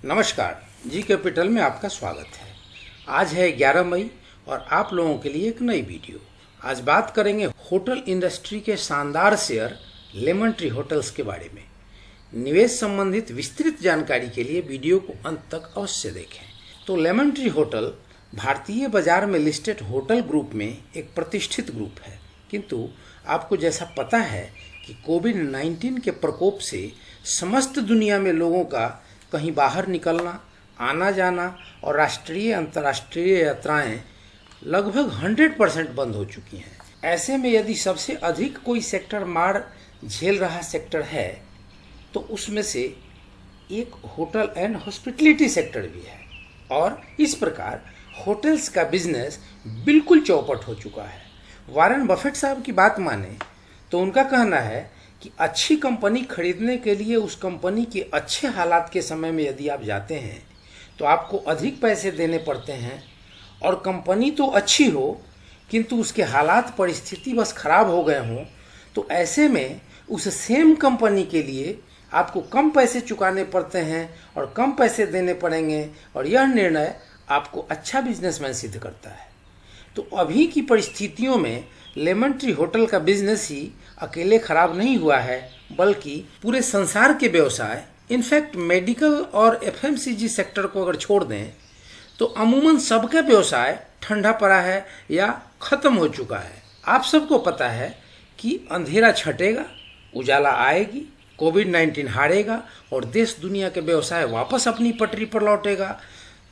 नमस्कार, G capital में आपका स्वागत है। आज है 11 मई और आप लोगों के लिए एक नई वीडियो। आज बात करेंगे होटल इंडस्ट्री के शानदार शेयर लेमन ट्री होटल्स के बारे में। निवेश संबंधित विस्तृत जानकारी के लिए वीडियो को अंत तक अवश्य देखें। तो लेमन ट्री होटल भारतीय बाजार में लिस्टेड होटल ग्रुप में एक प्रतिष्ठित ग्रुप है, किंतु आपको जैसा पता है कि कोविड-19 के प्रकोप से समस्त दुनिया में लोगों का कहीं बाहर निकलना, आना जाना और राष्ट्रीय अंतर्राष्ट्रीय यात्राएं लगभग 100% बंद हो चुकी हैं। ऐसे में यदि सबसे अधिक कोई सेक्टर मार झेल रहा सेक्टर है तो उसमें से एक होटल एंड हॉस्पिटलिटी सेक्टर भी है और इस प्रकार होटल्स का बिजनेस बिल्कुल चौपट हो चुका है। वॉरेन बफेट साहब की बात माने तो उनका कहना है कि अच्छी कंपनी खरीदने के लिए उस कंपनी के अच्छे हालात के समय में यदि आप जाते हैं तो आपको अधिक पैसे देने पड़ते हैं और कंपनी तो अच्छी हो किंतु उसके हालात परिस्थिति बस खराब हो गए हों तो ऐसे में उस सेम कंपनी के लिए आपको कम पैसे चुकाने पड़ते हैं और कम पैसे देने पड़ेंगे और यह निर्णय आपको अच्छा बिजनेसमैन सिद्ध करता है। तो अभी की परिस्थितियों में लेमन ट्री होटल का बिजनेस ही अकेले खराब नहीं हुआ है, बल्कि पूरे संसार के व्यवसाय, इनफैक्ट मेडिकल और एफएमसीजी सेक्टर को अगर छोड़ दें तो अमूमन सबका व्यवसाय ठंडा पड़ा है या खत्म हो चुका है। आप सबको पता है कि अंधेरा छटेगा, उजाला आएगी, कोविड-19 हारेगा और देश दुनिया के व्यवसाय वापस अपनी पटरी पर लौटेगा।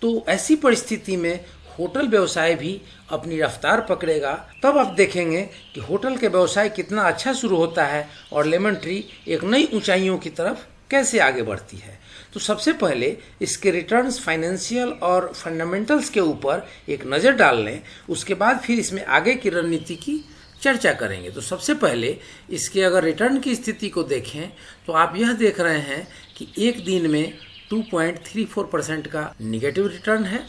तो ऐसी परिस्थिति में होटल व्यवसाय भी अपनी रफ्तार पकड़ेगा। तब आप देखेंगे कि होटल के व्यवसाय कितना अच्छा शुरू होता है और लेमन ट्री एक नई ऊंचाइयों की तरफ कैसे आगे बढ़ती है। तो सबसे पहले इसके रिटर्न्स, फाइनेंशियल और फंडामेंटल्स के ऊपर एक नज़र डाल लें, उसके बाद फिर इसमें आगे की रणनीति की चर्चा करेंगे। तो सबसे पहले इसके अगर रिटर्न की स्थिति को देखें तो आप यह देख रहे हैं कि एक दिन में 2.34% का निगेटिव रिटर्न है।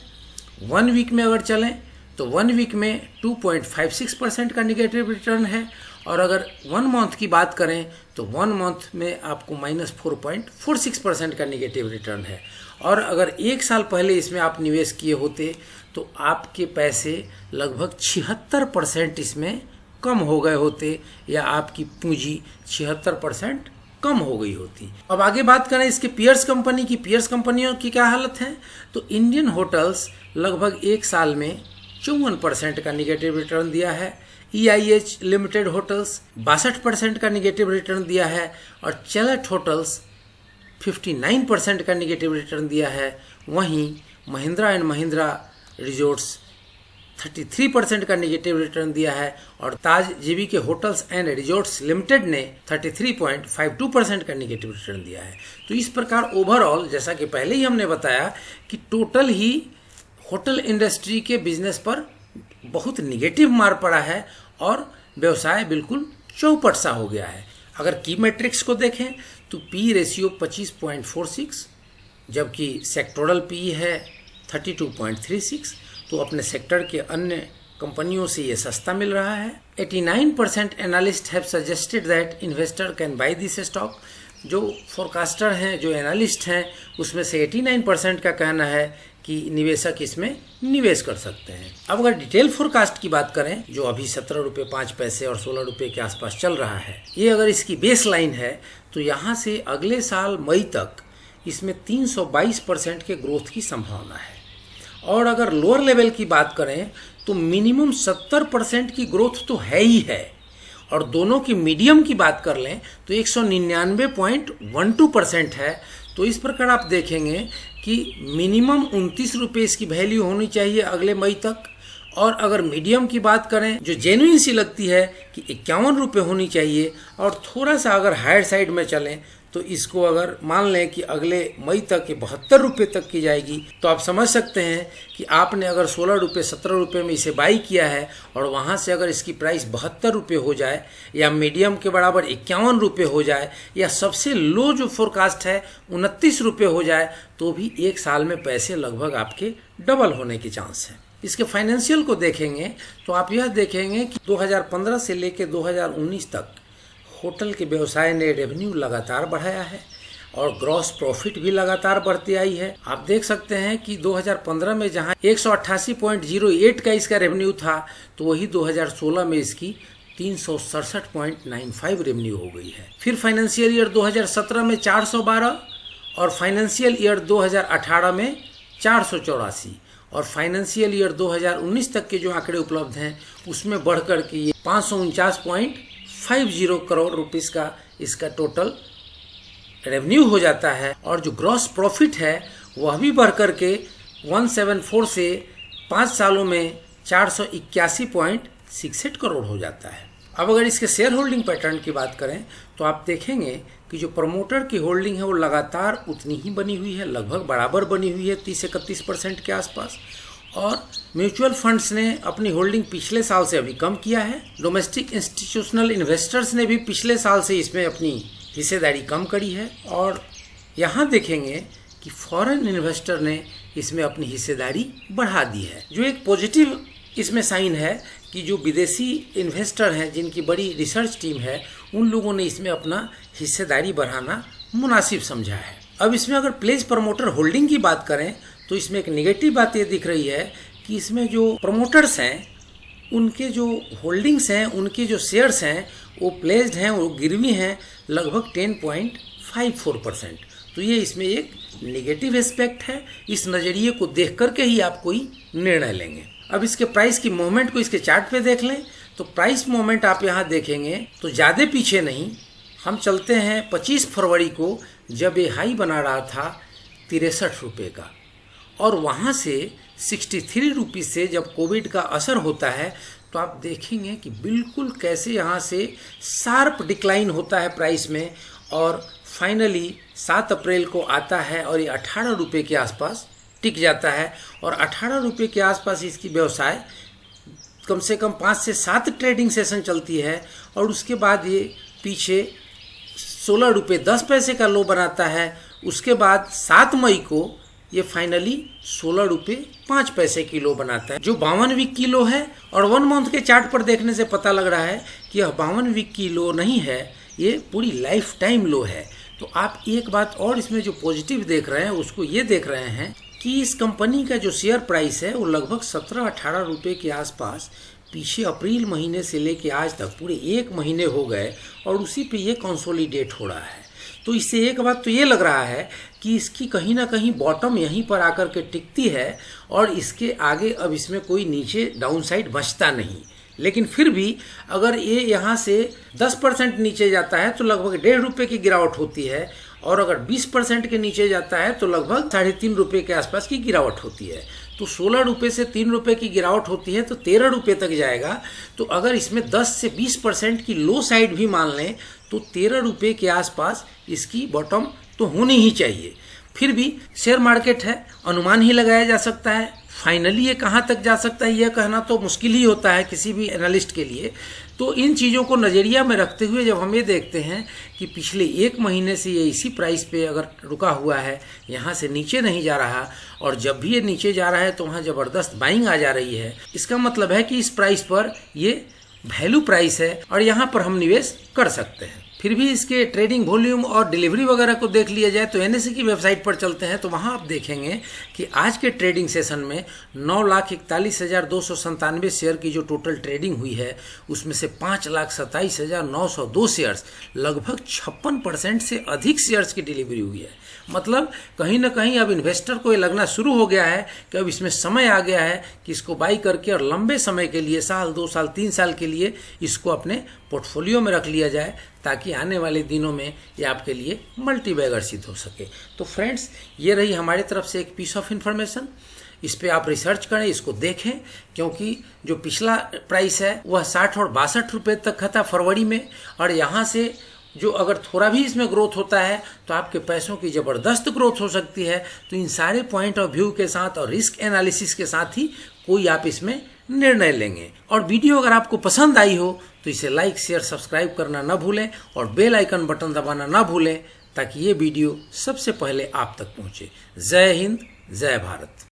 1 वीक में अगर चलें तो 1 वीक में 2.56% का निगेटिव रिटर्न है और अगर 1 मंथ की बात करें तो 1 मंथ में आपको -4.46% का निगेटिव रिटर्न है। और अगर 1 साल पहले इसमें आप निवेश किए होते तो आपके पैसे लगभग 76% इसमें कम हो गए होते या आपकी पूंजी 76% कम हो गई होती। अब आगे बात करें इसके पीयर्स कंपनी की। पीयर्स कंपनियों की क्या हालत है तो इंडियन होटल्स लगभग 1 साल में 54% का निगेटिव रिटर्न दिया है। EIH लिमिटेड होटल्स 62% का निगेटिव रिटर्न दिया है और चैलेट होटल्स 59% का निगेटिव रिटर्न दिया है। वहीं महिंद्रा एंड महिंद्रा रिजॉर्ट्स 33% का निगेटिव रिटर्न दिया है और ताज जीवी के होटल्स एंड रिजॉर्ट्स लिमिटेड ने 33.52% का निगेटिव रिटर्न दिया है। तो इस प्रकार ओवरऑल, जैसा कि पहले ही हमने बताया कि टोटल ही होटल इंडस्ट्री के बिजनेस पर बहुत निगेटिव मार पड़ा है और व्यवसाय बिल्कुल चौपट सा हो गया है। अगर की मैट्रिक्स को देखें तो पी रेशियो 25.46 जबकि सेक्टोरल पी है 32.36, तो अपने सेक्टर के अन्य कंपनियों से ये सस्ता मिल रहा है। 89% analyst have suggested that investor can by this stock. जो फोरकास्टर हैं, जो एनालिस्ट हैं, उसमें से 89% का कहना है कि निवेशक इसमें निवेश कर सकते हैं। अब अगर डिटेल फोरकास्ट की बात करें जो अभी 17 रुपये 5 पैसे और 16 रुपये के आसपास चल रहा है, ये अगर इसकी बेस लाइन है तो यहाँ से अगले साल मई तक इसमें 322% के ग्रोथ की संभावना है। और अगर लोअर लेवल की बात करें तो मिनिमम 70% की ग्रोथ तो है ही है और दोनों की मीडियम की बात कर लें तो 199.12% है। तो इस प्रकार आप देखेंगे कि मिनिमम 29 रुपये इसकी वैल्यू होनी चाहिए अगले मई तक और अगर मीडियम की बात करें जो जेन्युइन सी लगती है कि 51 रुपये होनी चाहिए और थोड़ा सा अगर हायर साइड में चलें तो इसको अगर मान लें कि अगले मई तक ये 72 रुपये तक की जाएगी तो आप समझ सकते हैं कि आपने अगर 16 रुपये 17 रुपये में इसे बाई किया है और वहाँ से अगर इसकी प्राइस 72 रुपये हो जाए या मीडियम के बराबर 51 रुपये हो जाए या सबसे लो जो फोरकास्ट है 29 रुपये हो जाए तो भी 1 साल में पैसे लगभग आपके डबल होने के चांस हैं। इसके फाइनेंशियल को देखेंगे तो आप यह देखेंगे कि 2015 से लेकर 2019 तक होटल के व्यवसाय ने रेवेन्यू लगातार बढ़ाया है और ग्रॉस प्रॉफिट भी लगातार बढ़ती आई है। आप देख सकते हैं कि 2015 में जहां 188.08 का इसका रेवेन्यू था, तो वही 2016 में इसकी 367.95 रेवेन्यू हो गई है। फिर फाइनेंशियल ईयर 2017 में 412 और फाइनेंशियल ईयर 2018 में 484 और फाइनेंशियल ईयर 2019 तक के जो आंकड़े उपलब्ध हैं उसमें बढ़कर के ये 549.50 करोड़ रुपीस का इसका टोटल रेवेन्यू हो जाता है। और जो ग्रॉस प्रॉफिट है वह भी बढ़कर के 174 से 5 सालों में 481.68 करोड़ हो जाता है। अब अगर इसके शेयर होल्डिंग पैटर्न की बात करें तो आप देखेंगे कि जो प्रमोटर की होल्डिंग है वो लगातार उतनी ही बनी हुई है, लगभग बराबर बनी हुई है 30-31% के आसपास। और म्यूचुअल फंड्स ने अपनी होल्डिंग पिछले साल से अभी कम किया है। डोमेस्टिक इंस्टीट्यूशनल इन्वेस्टर्स ने भी पिछले साल से इसमें अपनी हिस्सेदारी कम करी है। और यहाँ देखेंगे कि फॉरेन इन्वेस्टर ने इसमें अपनी हिस्सेदारी बढ़ा दी है, जो एक पॉजिटिव इसमें साइन है कि जो विदेशी इन्वेस्टर हैं जिनकी बड़ी रिसर्च टीम है उन लोगों ने इसमें अपना हिस्सेदारी बढ़ाना मुनासिब समझा है। अब इसमें अगर प्लेज प्रमोटर होल्डिंग की बात करें तो इसमें एक नेगेटिव बात ये दिख रही है कि इसमें जो प्रमोटर्स हैं उनके जो होल्डिंग्स हैं, उनके जो शेयर्स हैं वो प्लेज्ड हैं, वो गिरवी हैं लगभग 10.54%। तो ये इसमें एक नेगेटिव एस्पेक्ट है। इस नज़रिए को देख करके ही आप कोई निर्णय लेंगे। अब इसके प्राइस की मूवमेंट को इसके चार्ट पे देख लें तो प्राइस मूवमेंट आप यहाँ देखेंगे तो ज़्यादा पीछे नहीं, हम चलते हैं 25 फरवरी को जब ये हाई बना रहा था 63 रुपये का, और वहाँ से 63 रुपये से जब कोविड का असर होता है तो आप देखेंगे कि बिल्कुल कैसे यहाँ से शार्प डिक्लाइन होता है प्राइस में, और फाइनली 7 अप्रैल को आता है और ये 18 रुपये के आसपास टिक जाता है। और 18 रुपये के आसपास इसकी व्यवसाय कम से कम 5 से 7 ट्रेडिंग सेशन चलती है, और उसके बाद ये पीछे 16 रुपये 10 पैसे का लो बनाता है। उसके बाद 7 मई को ये फाइनली 16 रुपये 5 पैसे की लो बनाता है, जो 52 वीक की लो है। और 1 मंथ के चार्ट पर देखने से पता लग रहा है कि यह 52 वीक की लो नहीं है, ये पूरी लाइफ टाइम लो है। तो आप एक बात और इसमें जो पॉजिटिव देख रहे हैं उसको ये देख रहे हैं कि इस कंपनी का जो शेयर प्राइस है वो लगभग 17-18 रुपये के आसपास पीछे अप्रैल महीने से लेके आज तक पूरे 1 महीने हो गए और उसी पे ये कंसोलिडेट हो रहा है। तो इससे एक बात तो ये लग रहा है कि इसकी कहीं ना कहीं बॉटम यहीं पर आकर के टिकती है, और इसके आगे अब इसमें कोई नीचे डाउनसाइड बचता नहीं। लेकिन फिर भी अगर ये यहाँ से 10% नीचे जाता है तो लगभग 1.5 रुपये की गिरावट होती है, और अगर 20% के नीचे जाता है तो लगभग 3.5 रुपये के आसपास की गिरावट होती है। तो 16 रुपये से 3 रुपये की गिरावट होती है तो 13 रुपये तक जाएगा। तो अगर इसमें 10 से 20% की लो साइड भी मान लें तो 13 रुपये के आसपास इसकी बॉटम तो होनी ही चाहिए। फिर भी शेयर मार्केट है, अनुमान ही लगाया जा सकता है। फाइनली ये कहाँ तक जा सकता है यह कहना तो मुश्किल ही होता है किसी भी एनालिस्ट के लिए। तो इन चीज़ों को नज़रिया में रखते हुए जब हम ये देखते हैं कि पिछले 1 महीने से ये इसी प्राइस पे अगर रुका हुआ है, यहाँ से नीचे नहीं जा रहा, और जब भी ये नीचे जा रहा है तो वहाँ ज़बरदस्त बाइंग आ जा रही है, इसका मतलब है कि इस प्राइस पर ये वैल्यू प्राइस है और यहाँ पर हम निवेश कर सकते हैं। फिर भी इसके ट्रेडिंग वॉल्यूम और डिलीवरी वगैरह को देख लिया जाए तो एनएसई की वेबसाइट पर चलते हैं तो वहाँ आप देखेंगे कि आज के ट्रेडिंग सेशन में 9,41,297 शेयर की जो टोटल ट्रेडिंग हुई है उसमें से 5,27,902 शेयर्स, लगभग 56% से अधिक शेयर्स की डिलीवरी हुई है। मतलब कहीं ना कहीं अब इन्वेस्टर को ये लगना शुरू हो गया है कि अब इसमें समय आ गया है कि इसको बाई करके और लंबे समय के लिए 1 साल 2 साल 3 साल के लिए इसको अपने पोर्टफोलियो में रख लिया जाए, ताकि आने वाले दिनों में ये आपके लिए मल्टी बैगर सिद्ध हो सके। तो फ्रेंड्स, ये रही हमारी तरफ से एक पीस ऑफ इन्फॉर्मेशन। इस पे आप रिसर्च करें, इसको देखें, क्योंकि जो पिछला प्राइस है वह 60 और 62 रुपये तक था फरवरी में, और यहाँ से जो अगर थोड़ा भी इसमें ग्रोथ होता है तो आपके पैसों की ज़बरदस्त ग्रोथ हो सकती है। तो इन सारे पॉइंट ऑफ व्यू के साथ और रिस्क एनालिसिस के साथ ही कोई आप इसमें निर्णय लेंगे। और वीडियो अगर आपको पसंद आई हो तो इसे लाइक शेयर सब्सक्राइब करना ना भूलें और बेल आइकन बटन दबाना ना भूलें, ताकि ये वीडियो सबसे पहले आप तक पहुँचे। जय हिंद, जय भारत।